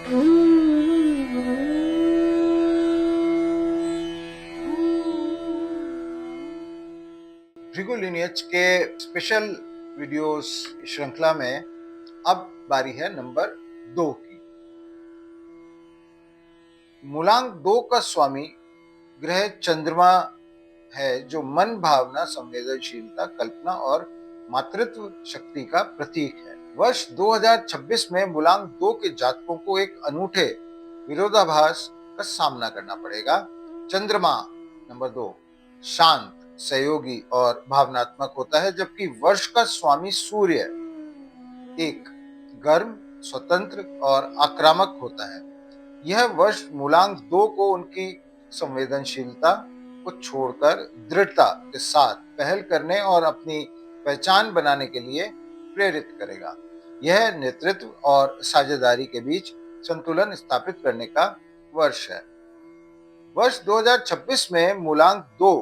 Bhrigu lineage के special videos श्रृंखला में अब बारी है नंबर 2 की। मूलांक 2 का स्वामी ग्रह चंद्रमा है, जो मन, भावना, संवेदनशीलता, कल्पना और मातृत्व शक्ति का प्रतीक है। वर्ष 2026 में मूलांक 2 के जातकों को एक अनूठे विरोधाभास का सामना करना पड़ेगा। चंद्रमा नंबर 2 शांत, सहयोगी और भावनात्मक होता है, जबकि वर्ष का स्वामी सूर्य एक गर्म, स्वतंत्र और आक्रामक होता है। यह वर्ष मूलांक 2 को उनकी संवेदनशीलता को छोड़कर दृढ़ता के साथ पहल करने और अपनी पहचान बनाने के लिए प्रेरित करेगा। यह नेतृत्व और साझेदारी के बीच संतुलन स्थापित करने का वर्ष है। वर्ष 2026 में मूलांक 2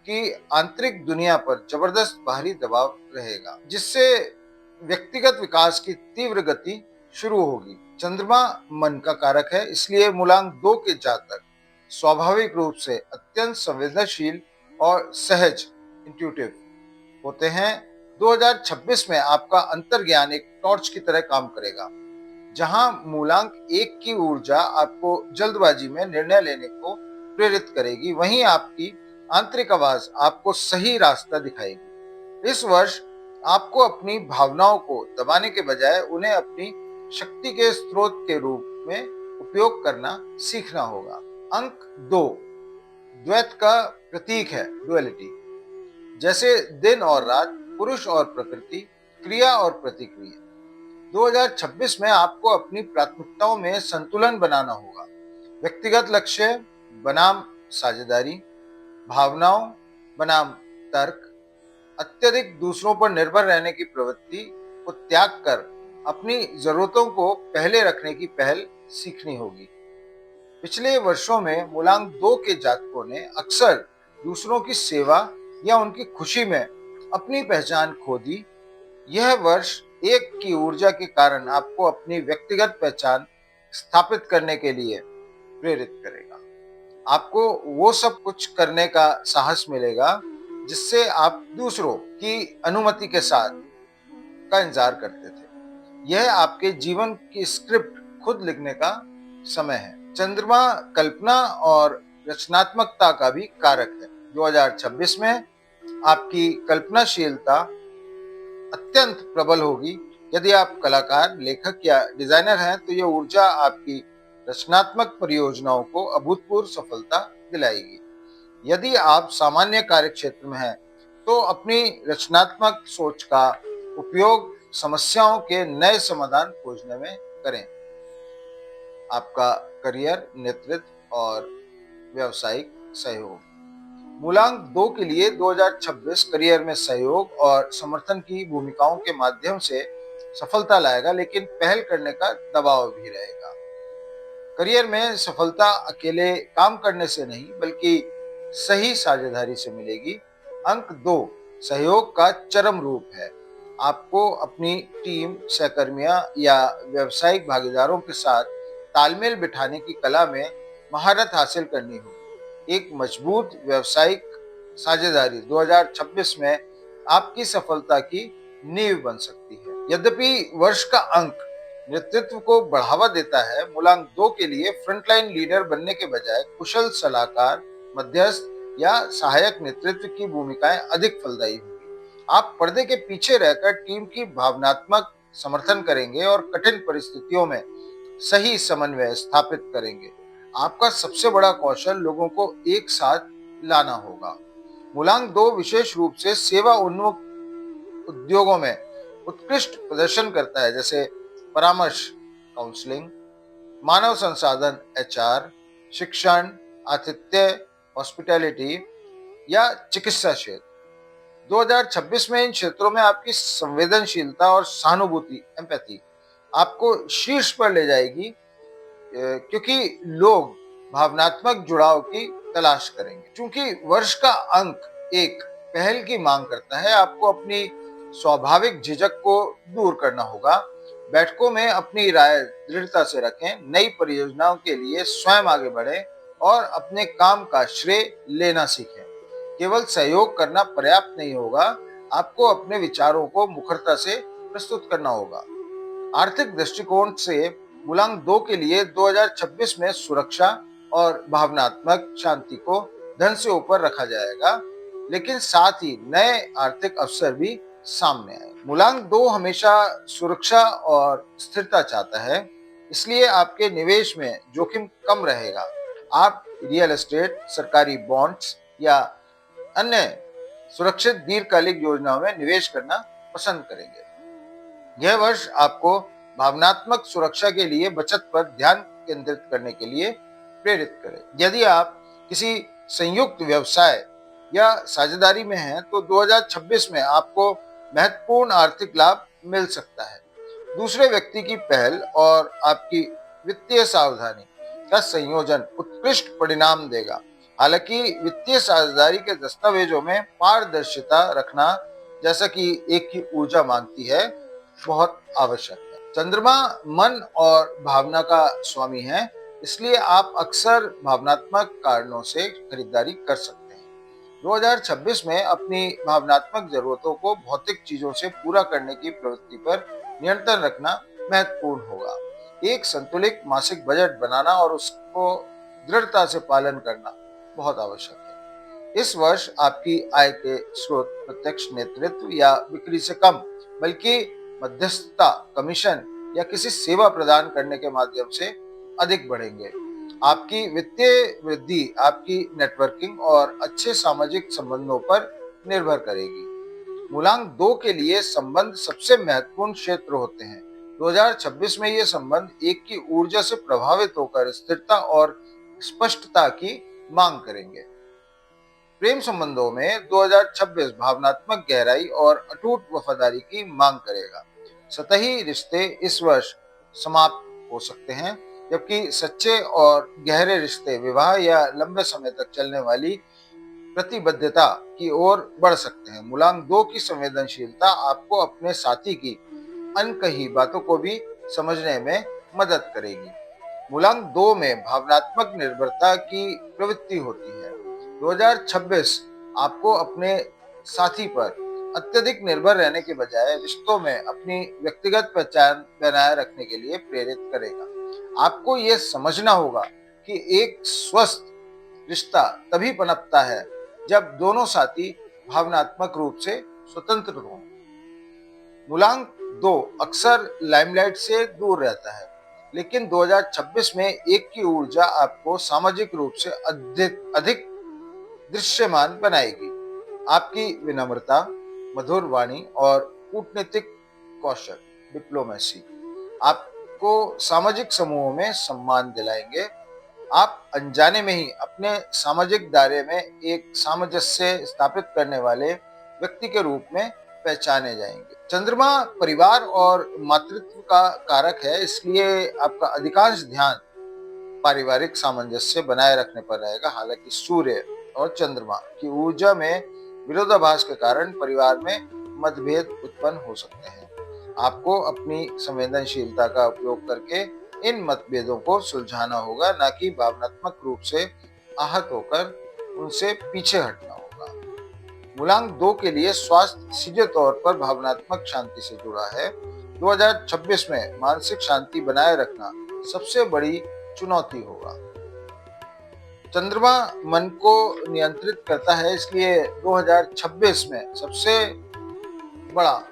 की आंतरिक दुनिया पर जबरदस्त बाहरी दबाव रहेगा, जिससे व्यक्तिगत विकास की तीव्र गति शुरू होगी। चंद्रमा मन का कारक है, इसलिए मूलांक 2 के जातक स्वाभाविक रूप से अत्यंत संवेदनशील और सहज इंट्यूटिव होते हैं। 2026 में आपका अंतर्ज्ञान एक टॉर्च की तरह काम करेगा। जहां मूलांक 1 की ऊर्जा आपको जल्दबाजी में निर्णय लेने को प्रेरित करेगी, वहीं आपकी आंतरिक आवाज आपको सही रास्ता दिखाएगी। इस वर्ष आपको अपनी भावनाओं को दबाने के बजाय उन्हें अपनी शक्ति के स्रोत के रूप में उपयोग करना सीखना होगा। अंक 2 द्वैत का प्रतीक है, डुअलिटी। जैसे दिन और रात, पुरुष और प्रकृति, क्रिया और प्रतिक्रिया। 2026 में आपको अपनी प्राथमिकताओं में संतुलन बनाना होगा। व्यक्तिगत लक्ष्य बनाम साझेदारी, भावनाओं बनाम तर्क, अत्यधिक दूसरों पर निर्भर रहने की प्रवृत्ति को त्याग कर अपनी जरूरतों को पहले रखने की पहल सीखनी होगी। पिछले वर्षों में मूलांक 2 के जातकों ने अक्सर दूसरों की सेवा या उनकी खुशी में अपनी पहचान खो दी। यह वर्ष 1 की ऊर्जा के कारण आपको अपनी व्यक्तिगत पहचान स्थापित करने के लिए प्रेरित करेगा। आपको वो सब कुछ करने का साहस मिलेगा जिससे आप दूसरों की अनुमति के साथ का इंतजार करते थे। यह आपके जीवन की स्क्रिप्ट खुद लिखने का समय है। चंद्रमा कल्पना और रचनात्मकता का भी कारक है। 2026 में आपकी कल्पनाशीलता अत्यंत प्रबल होगी। यदि आप कलाकार, लेखक या डिजाइनर हैं, तो यह ऊर्जा आपकी रचनात्मक परियोजनाओं को अभूतपूर्व सफलता दिलाएगी। यदि आप सामान्य कार्य क्षेत्र में हैं, तो अपनी रचनात्मक सोच का उपयोग समस्याओं के नए समाधान खोजने में करें। आपका करियर, नेतृत्व और व्यावसायिक सहयोग। मूलांक 2 के लिए 2026 करियर में सहयोग और समर्थन की भूमिकाओं के माध्यम से सफलता लाएगा, लेकिन पहल करने का दबाव भी रहेगा। करियर में सफलता अकेले काम करने से नहीं, बल्कि सही साझेदारी से मिलेगी। अंक 2 सहयोग का चरम रूप है। आपको अपनी टीम, सहकर्मियों या व्यावसायिक भागीदारों के साथ तालमेल बिठाने की कला में महारत हासिल करनी होगी। एक मजबूत व्यावसायिक साझेदारी 2026 में आपकी सफलता की नींव बन सकती है। यद्यपि वर्ष का अंक नेतृत्व को बढ़ावा देता है, मूलांक 2 के लिए फ्रंटलाइन लीडर बनने के बजाय कुशल सलाहकार, मध्यस्थ या सहायक नेतृत्व की भूमिकाएं अधिक फलदायी होंगी। आप पर्दे के पीछे रहकर टीम की भावनात्मक समर्थन करेंगे और कठिन परिस्थितियों में सही समन्वय स्थापित करेंगे। आपका सबसे बड़ा कौशल लोगों को एक साथ लाना होगा। मूलांक 2 विशेष रूप से सेवा उन्मुख उद्योगों में उत्कृष्ट प्रदर्शन करता है, जैसे परामर्श, काउंसलिंग, मानव संसाधन HR, शिक्षण, आतिथ्य, हॉस्पिटैलिटी या चिकित्सा क्षेत्र। 2026 में इन क्षेत्रों में आपकी संवेदनशीलता और सहानुभूति, एम्पैथी, आपको शीर्ष पर ले जाएगी, क्योंकि लोग भावनात्मक जुड़ाव की तलाश करेंगे। क्योंकि वर्ष का अंक एक पहल की मांग करता है, आपको अपनी स्वाभाविक झिझक को दूर करना होगा। बैठकों में अपनी राय दृढ़ता से रखें, नई परियोजनाओं के लिए स्वयं आगे बढ़ें और अपने काम का श्रेय लेना सीखें। केवल सहयोग करना पर्याप्त नहीं होगा, आपको अपने विचारों को मुखरता से प्रस्तुत करना होगा। आर्थिक दृष्टिकोण से मूलांक 2 के लिए 2026 में सुरक्षा और भावनात्मक शांति को धन से ऊपर रखा जाएगा, लेकिन साथ ही नए आर्थिक अवसर भी सामने आए। मूलांक 2 हमेशा सुरक्षा और स्थिरता चाहता है, इसलिए आपके निवेश में जोखिम कम रहेगा। आप रियल एस्टेट, सरकारी बॉन्ड्स या अन्य सुरक्षित दीर्घकालिक योजनाओं में निवेश करना पसंद करेंगे। यह वर्ष आपको भावनात्मक सुरक्षा के लिए बचत पर ध्यान केंद्रित करने के लिए प्रेरित करे। यदि आप किसी संयुक्त व्यवसाय या साझेदारी में हैं, तो 2026 में आपको महत्वपूर्ण आर्थिक लाभ मिल सकता है। दूसरे व्यक्ति की पहल और आपकी वित्तीय सावधानी का संयोजन उत्कृष्ट परिणाम देगा। हालांकि वित्तीय साझेदारी के दस्तावेजों में पारदर्शिता रखना, जैसा कि एक की ऊर्जा मांगती है, बहुत आवश्यक है। चंद्रमा मन और भावना का स्वामी है, इसलिए आप अक्सर भावनात्मक कारणों से खरीदारी कर सकते हैं। 2026 में अपनी भावनात्मक जरूरतों को भौतिक चीजों से पूरा करने की प्रवृत्ति पर नियंत्रण रखना महत्वपूर्ण होगा। एक संतुलित मासिक बजट बनाना और उसको दृढ़ता से पालन करना बहुत आवश्यक है। इस वर्ष आपकी आय के स्रोत प्रत्यक्ष नेतृत्व या बिक्री से कम, बल्कि मध्यस्थता, कमीशन या किसी सेवा प्रदान करने के माध्यम से अधिक बढ़ेंगे। आपकी वित्तीय वृद्धि आपकी नेटवर्किंग और अच्छे सामाजिक संबंधों पर निर्भर करेगी। मूलांक 2 के लिए संबंध सबसे महत्वपूर्ण क्षेत्र होते हैं। 2026 में ये संबंध एक की ऊर्जा से प्रभावित होकर स्थिरता और स्पष्टता की मांग करेंगे। प्रेम संबंधों में 2026 भावनात्मक गहराई और अटूट वफादारी की मांग करेगा। सतही रिश्ते इस वर्ष समाप्त हो सकते हैं, जबकि सच्चे और गहरे रिश्ते विवाह या लंबे समय तक चलने वाली प्रतिबद्धता की ओर बढ़ सकते हैं। मूलांक 2 की संवेदनशीलता आपको अपने साथी की अनकही बातों को भी समझने में मदद करेगी। मूलांक 2 में भावनात्मक निर्भरता की प्रवृत्ति होती है। 2026 आपको अपने साथी पर अत्यधिक निर्भर रहने के बजाय रिश्तों में अपनी व्यक्तिगत पहचान बनाए रखने के लिए प्रेरित करेगा। आपको यह समझना होगा कि एक स्वस्थ रिश्ता तभी पनपता है जब दोनों साथी भावनात्मक रूप से स्वतंत्र हों। मूलांक 2 अक्सर लाइमलाइट से दूर रहता है, लेकिन 2026 में एक की ऊर्जा आपको सामाजिक रूप से अधिक दृश्यमान बनाएगी। आपकी विनम्रता, मधुर वाणी और कूटनीतिक कौशल, डिप्लोमेसी, आपको सामाजिक समूहों में सम्मान दिलाएंगे। आप अनजाने में ही अपने सामाजिक दायरे में एक सामंजस्य स्थापित करने वाले व्यक्ति के रूप में पहचाने जाएंगे। चंद्रमा परिवार और मातृत्व का कारक है, इसलिए आपका अधिकांश ध्यान पारिवारिक सामंजस्य बनाए रखने पर रहेगा। हालांकि सूर्य और चंद्रमा की ऊर्जा में विरोधाभास के कारण परिवार में मतभेद उत्पन्न हो सकते हैं। आपको अपनी संवेदनशीलता का उपयोग करके इन मतभेदों को सुलझाना होगा, न कि भावनात्मक रूप से आहत होकर उनसे पीछे हटना होगा। मूलांक 2 के लिए स्वास्थ्य सीधे तौर पर भावनात्मक शांति से जुड़ा है। 2026 में मानसिक शांति बनाए रखना सबसे बड़ी चुनौती होगा। चंद्रमा मन को नियंत्रित करता है, इसलिए 2026 में सबसे बड़ा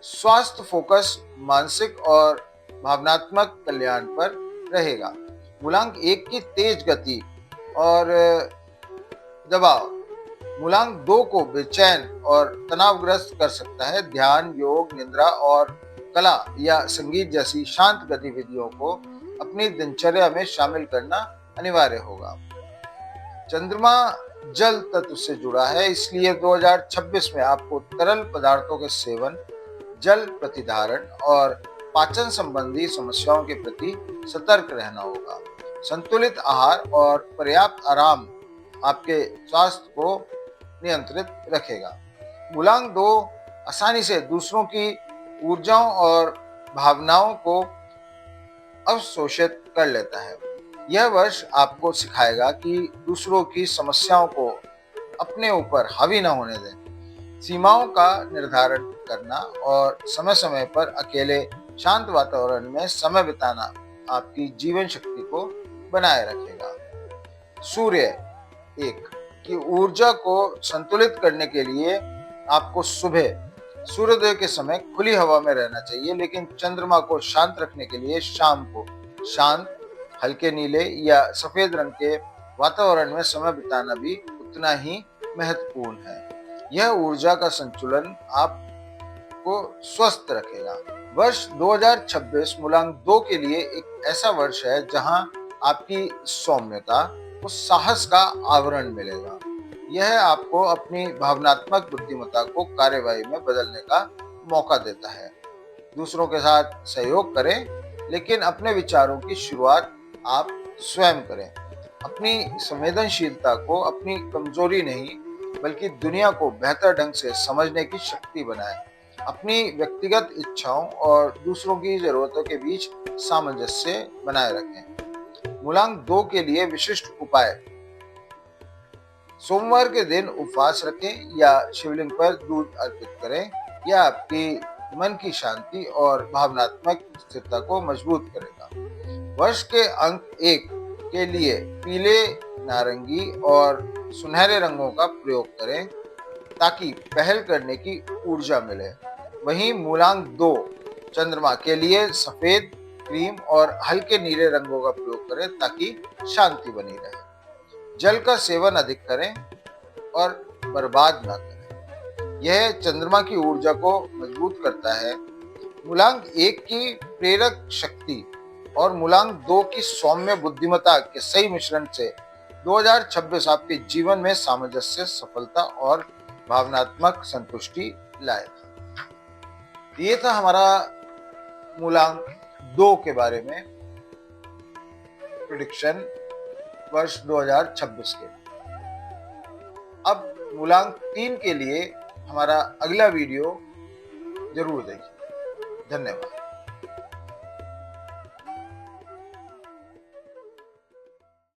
स्वास्थ्य फोकस मानसिक और भावनात्मक कल्याण पर रहेगा। मूलांक 1 की तेज गति और दबाव मूलांक 2 को बेचैन और तनावग्रस्त कर सकता है। ध्यान, योग, निद्रा और कला या संगीत जैसी शांत गतिविधियों को अपनी दिनचर्या में शामिल करना अनिवार्य होगा। चंद्रमा जल तत्व से जुड़ा है, इसलिए 2026 में आपको तरल पदार्थों के सेवन, जल प्रतिधारण और पाचन संबंधी समस्याओं के प्रति सतर्क रहना होगा। संतुलित आहार और पर्याप्त आराम आपके स्वास्थ्य को नियंत्रित रखेगा। मूलांक 2 आसानी से दूसरों की ऊर्जाओं और भावनाओं को अवशोषित कर लेता है। यह वर्ष आपको सिखाएगा कि दूसरों की समस्याओं को अपने ऊपर हावी न होने दें। सीमाओं का निर्धारण करना और समय-समय पर अकेले शांत वातावरण में समय बिताना आपकी जीवन शक्ति को बनाए रखेगा। सूर्य एक की ऊर्जा को संतुलित करने के लिए आपको सुबह सूर्योदय के समय खुली हवा में रहना चाहिए, लेकिन चंद्रमा को शांत रखने के लिए शाम को शांत, हल्के नीले या सफेद रंग के वातावरण में समय बिताना भी उतना ही महत्वपूर्ण है। यह ऊर्जा का संतुलन आपको स्वस्थ रखेगा। वर्ष 2026 मूलांक 2 के लिए एक ऐसा वर्ष है जहां आपकी सौम्यता को साहस का आवरण मिलेगा। यह आपको अपनी भावनात्मक बुद्धिमत्ता को कार्यवाही में बदलने का मौका देता है। दूसरों के साथ सहयोग करें, लेकिन अपने विचारों की शुरुआत आप स्वयं करें। अपनी संवेदनशीलता को अपनी कमजोरी नहीं, बल्कि दुनिया को बेहतर ढंग से समझने की शक्ति बनाएं। अपनी व्यक्तिगत इच्छाओं और दूसरों की जरूरतों के बीच सामंजस्य बनाए रखें। मूलांक 2 के लिए विशिष्ट उपाय: सोमवार के दिन उपवास रखें या शिवलिंग पर दूध अर्पित करें। यह आपकी मन की शांति और भावनात्मक स्थिरता को मजबूत करेगा। वर्ष के अंक 1 के लिए पीले, नारंगी और सुनहरे रंगों का प्रयोग करें ताकि पहल करने की ऊर्जा मिले। वहीं मूलांक 2 चंद्रमा के लिए सफेद, क्रीम और हल्के नीले रंगों का प्रयोग करें ताकि शांति बनी रहे। जल का सेवन अधिक करें और बर्बाद ना करें। यह चंद्रमा की ऊर्जा को मजबूत करता है। मूलांक 1 की प्रेरक शक्ति और मूलांक 2 की सौम्य बुद्धिमत्ता के सही मिश्रण से 2026 आपके जीवन में सामंजस्य, सफलता और भावनात्मक संतुष्टि लाएगा। ये था हमारा मूलांक 2 के बारे में प्रेडिक्शन वर्ष 2026 के। अब मूलांक 3 के लिए हमारा अगला वीडियो जरूर देखिए। धन्यवाद।